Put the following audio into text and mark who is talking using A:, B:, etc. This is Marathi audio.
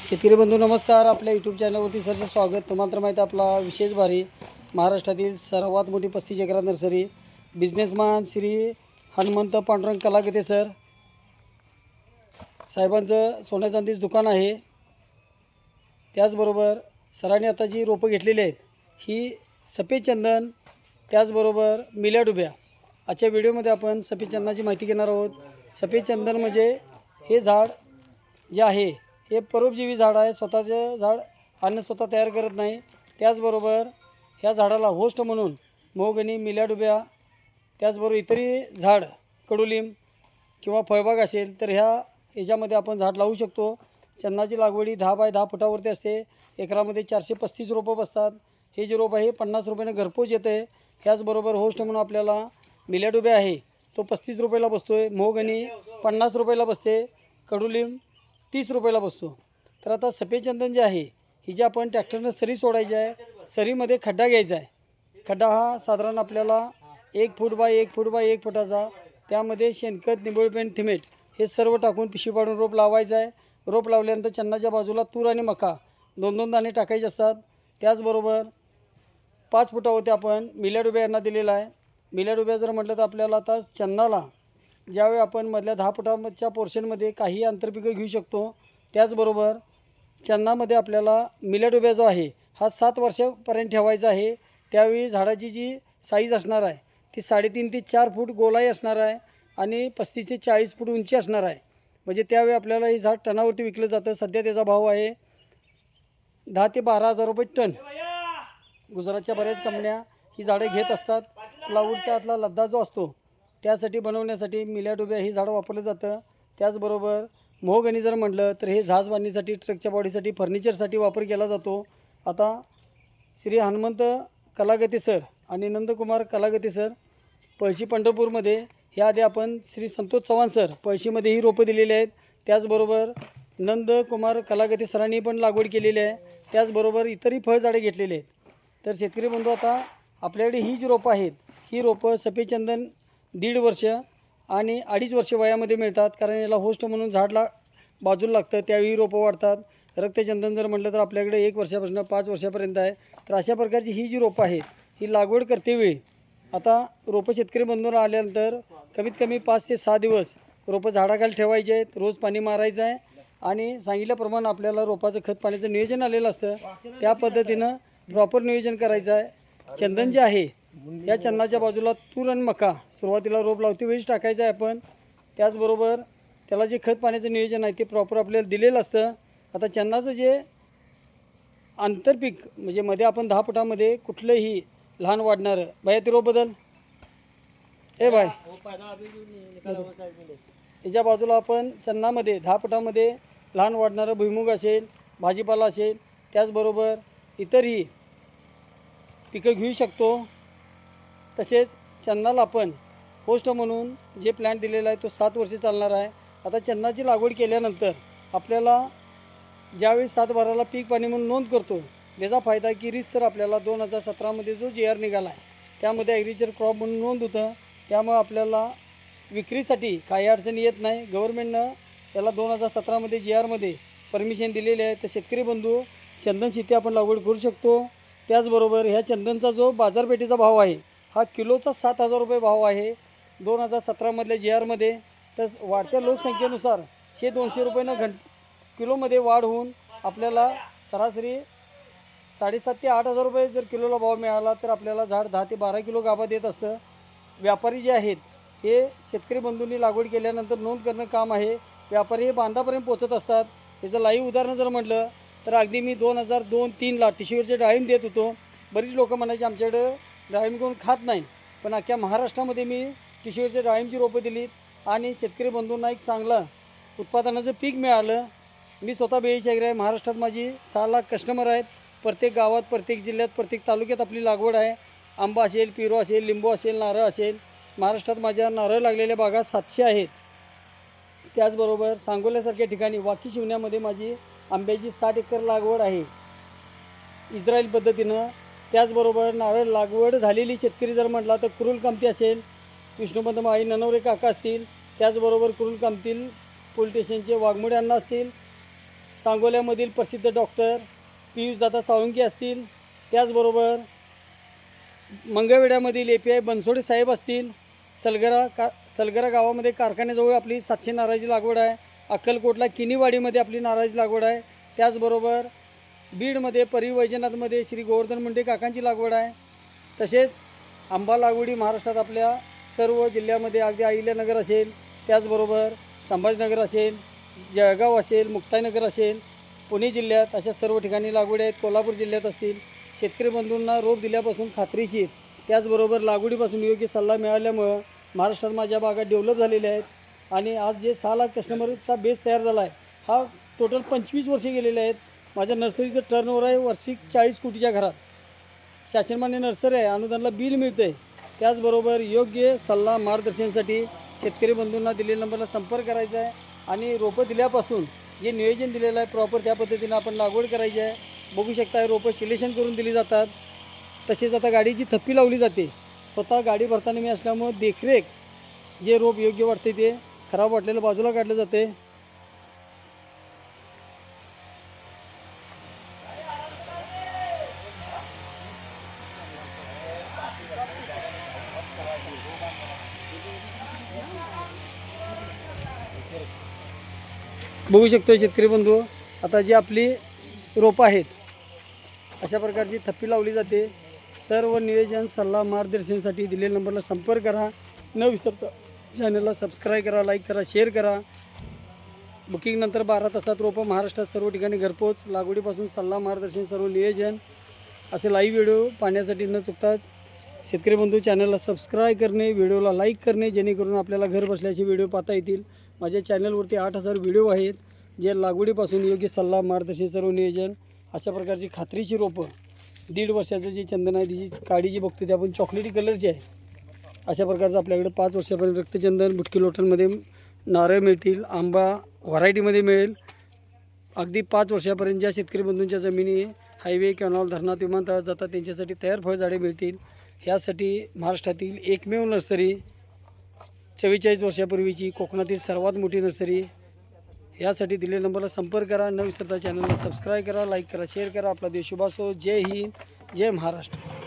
A: शेतकरी बंधू नमस्कार. आपल्या यूट्यूब चॅनलवरती सरचे स्वागत. तुम्हाला तर माहीत आपला विशेष भारी महाराष्ट्रातील सर्वात मोठी 35 एकरात nursery businessman Shri Hanumant Pandurang Kalagate sir साहेबांचं सोन्या चांदीचं दुकान आहे. त्याचबरोबर सरांनी आता जी रोपं घेतलेली आहेत ही सफेद चंदन त्याचबरोबर मिल्या डुब्या. आजच्या व्हिडिओमध्ये आपण सफेद चंदनाची माहिती घेणार आहोत. सफेद चंदन म्हणजे हे झाड जे आहे हे परोपजीवी झाड आहे. स्वतःचे झाड अन्न स्वतः तयार करत नाही. त्याचबरोबर ह्या झाडाला होस्ट म्हणून मोहगणी मिल्या डुब्या त्याचबरोबर इतरही झाड कडुलिंब किंवा फळबाग असेल तर ह्याच्यामध्ये आपण झाड लावू शकतो. चंदनाची लागवडी 10 बाय 10 फुटावरती असते. एकरामध्ये 435 रोपं बसतात. हे जे रोप आहे 50 रुपयाने घरपोच येते. ह्याचबरोबर होस्ट म्हणून आपल्याला मिल्या डुब्या आहे तो 35 रुपयाला बसतो आहे. मोहगणी 50 रुपयाला बसते. कडुलिंब 30 रुपयाला बसतो. तर आता सफेद चंदन जे आहे ही जे आपण ट्रॅक्टरनं सरी सोडायची आहे. सरीमध्ये खड्डा घ्यायचा आहे. खड्डा हा साधारण आपल्याला 1 फूट बाय 1 फूट बाय 1 फुटाचा. त्यामध्ये शेणखत निंबोळपेंड थिमेट हे सर्व टाकून पिशवी पाडून रोप लावायचं आहे. रोप लावल्यानंतर चन्नाच्या बाजूला तूर आणि मका 2-2 दाणे टाकायचे असतात. त्याचबरोबर 5 फुटावरती आपण मिल्या डुब्या यांना दिलेला आहे. मिल्या डुब्या जर म्हटलं तर आपल्याला आता चन्नाला ज्यावेळी आपण मधल्या 10 फुटाच्या पोर्शनमध्ये काही आंतरपिकं घेऊ शकतो. त्याचबरोबर चन्नामध्ये आपल्याला मिल्या डुब्या जो आहे हा 7 वर्षापर्यंत ठेवायचा आहे. त्यावेळी झाडाची जी साईज असणार आहे ती 3.5 ते 4 फूट गोलाई असणार आहे आणि 35 ते 40 फूट उंची असणार आहे. म्हणजे त्यावेळी आपल्याला हे झाड टनावरती विकलं जातं. सध्या त्याचा भाव आहे 10 ते 12 हजार रुपये टन. गुजरातच्या बऱ्याच कंपन्या ही झाडं घेत असतात. प्लाऊडच्या आतला लद्दा जो असतो त्यासाठी बनवण्यासाठी मिल्या डुब्या ही झाडं वापरलं जातं. त्याचबरोबर मोहगणी जर म्हटलं तर हे झाज बांधणीसाठी ट्रकच्या बॉडीसाठी फर्निचरसाठी वापर केला जातो. आता श्री हनुमंत कलागते सर आणि नंदकुमार कलागते सर पळशी पंढरपूरमध्ये ह्याआधी आपण श्री संतोष चव्हाण सर पळशीमध्ये ही रोपं दिलेली आहेत. त्याचबरोबर नंदकुमार कलागते सरांनी पण लागवड केलेली आहे. त्याचबरोबर इतरही फळझाडे घेतलेली आहेत. तर शेतकरी बंधू आता आपल्याकडे ही जी रोपं आहेत ही रोपं सफेद चंदन 1.5 वर्ष आणि 2.5 वर्ष वयामध्ये मिळतात. कारण याला होस्ट म्हणून झाडला बाजूला लागतं त्यावेळी रोपं वाढतात. रक्तचंदन जर म्हटलं तर आपल्याकडे 1 वर्षापासून 5 वर्षापर्यंत आहे. तर अशा प्रकारची ही जी रोपं आहेत ही लागवड करतेवेळी आता रोपं शेतकरी बंधूंना आल्यानंतर कमीत कमी 5 ते 6 दिवस रोपं झाडाखाली ठेवायचे आहेत. रोज पाणी मारायचं आहे आणि सांगितल्याप्रमाणे आपल्याला रोपाचं खत पाण्याचं नियोजन आलेलं असतं. त्या पद्धतीनं प्रॉपर नियोजन करायचं आहे. चंदन जे आहे या चंदनाच्या बाजूला तूर आणि मका सुरुवातीला रोप लावते वेळीच टाकायचं आहे आपण. त्याचबरोबर त्याला जे खत पाण्याचं नियोजन आहे ते प्रॉपर आपल्याला दिलेलं असतं. आता चंदनाचं जे आंतरपीक म्हणजे मध्ये आपण 10 फुटामध्ये कुठलंही लहान वाढणारं बाया ते रोप बदल बाय याच्या बाजूला आपण चन्नामध्ये 10 फुटामध्ये लहान वाढणारं भुईमुग असेल भाजीपाला असेल त्याचबरोबर इतरही पिकं घेऊ शकतो. तसेच चन्नाला आपण होस्ट म्हणून जे प्लॅन्ट दिलेला आहे तो 7 वर्षे चालणार आहे. आता चन्नाची लागवड केल्यानंतर आपल्याला ज्यावेळी 7 बाराला पीक पाणी म्हणून नोंद करतो त्याचा फायदा की रिसर आपल्याला 2017मध्ये जो GR निघाला आहे त्यामध्ये ॲग्रिकल्चर क्रॉप म्हणून नोंद होतं. त्यामुळे आपल्याला विक्रीसाठी काही अडचणी येत नाही. गव्हर्नमेंटनं त्याला 2017मध्ये GRमध्ये परमिशन दिलेली आहे. तर शेतकरी बंधू चंदन शेती आपण लागवड करू शकतो. त्याचबरोबर ह्या चंदनचा जो बाजारपेठेचा भाव आहे हा किलोचा 7,000 रुपये भाव आहे 2017मधल्या GRमध्ये. तर वाढत्या लोकसंख्येनुसार 100-200 रुपयानं किलोमध्ये वाढ होऊन आपल्याला सरासरी 7,500 ते 8,000 रुपये जर किलोला भाव मिळाला तर आपल्याला झाड 10 ते 12 किलो गाभा देत असतं. व्यापारी जे आहेत हे शेतकरी बंधूंनी लागवड केल्यानंतर नोंद करणं काम आहे. व्यापारी हे बांधापर्यंत पोचत असतात. त्याचं लाईव्ह उदाहरण जर म्हटलं तर अगदी मी 2002-3ला टिशीवरचे डाळिंब देत होतो. बरीच लोक म्हणायचे आमच्याकडं डाळिंब कोण खात नाही. पण अख्ख्या महाराष्ट्रामध्ये मी टिशीवरचे डाळिंबची रोपं दिलीत आणि शेतकरी बंधूंना एक चांगलं उत्पादनाचं पीक मिळालं. मी स्वतः 42 एकर आहे. महाराष्ट्रात माझी 6 लाख कस्टमर आहेत. प्रत्येक गावात प्रत्येक जिल्ह्यात प्रत्येक तालुक्यात आपली लागवड आहे. आंबा असेल पिरो असेल लिंबू असेल नारळ असेल. महाराष्ट्रात माझ्या नारळ लागलेल्या बागा 700 आहेत. त्याचबरोबर सांगोल्यासारख्या ठिकाणी वाकी शिवण्यामध्ये माझी आंब्याची 60 एकर लागवड आहे इस्रायल पद्धतीनं. त्याचबरोबर नारळ लागवड झालेली शेतकरी जर म्हटला तर कुरुल कामती असेल विष्णुपंत माळी ननवरे काका असतील. त्याचबरोबर कुरुल कामतील पोलीस स्टेशनचे वाघमोडे अण्णा असतील सांगोल्यामधील प्रसिद्ध डॉक्टर पियुषदादा साळुंके असतील, त्याचबरोबर मंगळवेढ्यामधील API बनसोडे साहेब असतील, सलगरा गावामध्ये कारखान्याजवळ आपली 700 नारळाची लागवड आहे, अक्कलकोटला किनीवाडीमध्ये आपली नारळाची लागवड आहे, त्याचबरोबर बीडमध्ये परी वैजनाथमध्ये श्री गोवर्धन मुंडे काकांची लागवड आहे. तसेच आंबा लागवडी महाराष्ट्रात आपल्या सर्व जिल्ह्यामध्ये अगदी अहिल्यानगर असेल, त्याचबरोबर संभाजीनगर असेल, जळगाव असेल, मुक्ताईनगर असेल, पुणे जिल्ह्यात अशा सर्व ठिकाणी लागवडी आहेत. कोल्हापूर जिल्ह्यात असतील. शेतकरी बंधूंना रोप दिल्यापासून खात्रीशीर, त्याचबरोबर लागवडीपासून योग्य सल्ला मिळाल्यामुळं महाराष्ट्रात माझ्या बागा डेव्हलप झालेल्या आहेत आणि आज जे 6 लाख कस्टमरचा बेस तयार झाला आहे, हा टोटल 25 वर्षे गेलेले आहेत. माझ्या नर्सरीचं टर्नओव्हर आहे वार्षिक 40 कोटीच्या घरात. शासनमान्य नर्सरी आहे, अनुदानाला बिल मिळतं आहे. त्याचबरोबर योग्य सल्ला मार्गदर्शनासाठी शेतकरी बंधूंना दिलेल्या नंबरला संपर्क करायचा आहे आणि रोपं दिल्यापासून जे नियोजन दिलेलं आहे प्रॉपर त्या पद्धतीनं आपण लागवड करायची आहे. बघू शकता रोपं सिलेक्शन करून दिली जातात. तसेच आता गाडीची थप्पी लावली जाते. स्वतः गाडी भरताना मी असल्यामुळं देखरेख जे रोप योग्य वाटते ते खराब वाटलेलं बाजूला काढलं जाते. बघू शकतो शेतकरी बंधू, आता जी आपली रोपं आहेत अशा प्रकारची थप्पी लावली जाते. सर्व नियोजन सल्ला मार्गदर्शनासाठी दिलेल्या नंबरला संपर्क करा. न विसरता चॅनलला सबस्क्राईब करा, लाईक करा, शेअर करा. बुकिंगनंतर 12 तासात रोपं महाराष्ट्रात सर्व ठिकाणी घरपोच. लागवडीपासून सल्ला मार्गदर्शन सर्व नियोजन असे लाईव्ह व्हिडिओ पाहण्यासाठी न चुकतात शेतकरी बंधू चॅनलला सबस्क्राईब करणे, व्हिडिओला लाईक करणे, जेणेकरून आपल्याला घर बसल्याचे व्हिडिओ पाहता येतील. माझ्या चॅनलवरती 8000 व्हिडिओ आहेत जे लागवडीपासून योग्य सल्ला मार्गदर्शन सर्व नियोजन अशा प्रकारची खात्रीची रोपं. 1.5 वर्षाचं जे चंदन आहे त्याची काडी जी बघतो ते आपण चॉकलेटी कलरची आहे. अशा प्रकारचं आपल्याकडे 5 वर्षापर्यंत रक्तचंदन बुटकी लोटनमध्ये नारळ मिळतील. आंबा व्हरायटीमध्ये मिळेल. अगदी 5 वर्षापर्यंत ज्या शेतकरी बंधूंच्या जमिनी हायवे, कॅनॉल, धरणात, विमानतळात जातात त्यांच्यासाठी तयार फळझाडे मिळतील. ह्यासाठी महाराष्ट्रातील एकमेव नर्सरी, 44 वर्षापूर्वीची कोकणातील सर्वात मोठी नर्सरी. यासाठी दिलेल्या नंबरला संपर्क करा. न विसरता चॅनलला सबस्क्राईब करा, लाईक करा, शेअर करा. आपला देश शुभ असो. जय हिंद, जय महाराष्ट्र.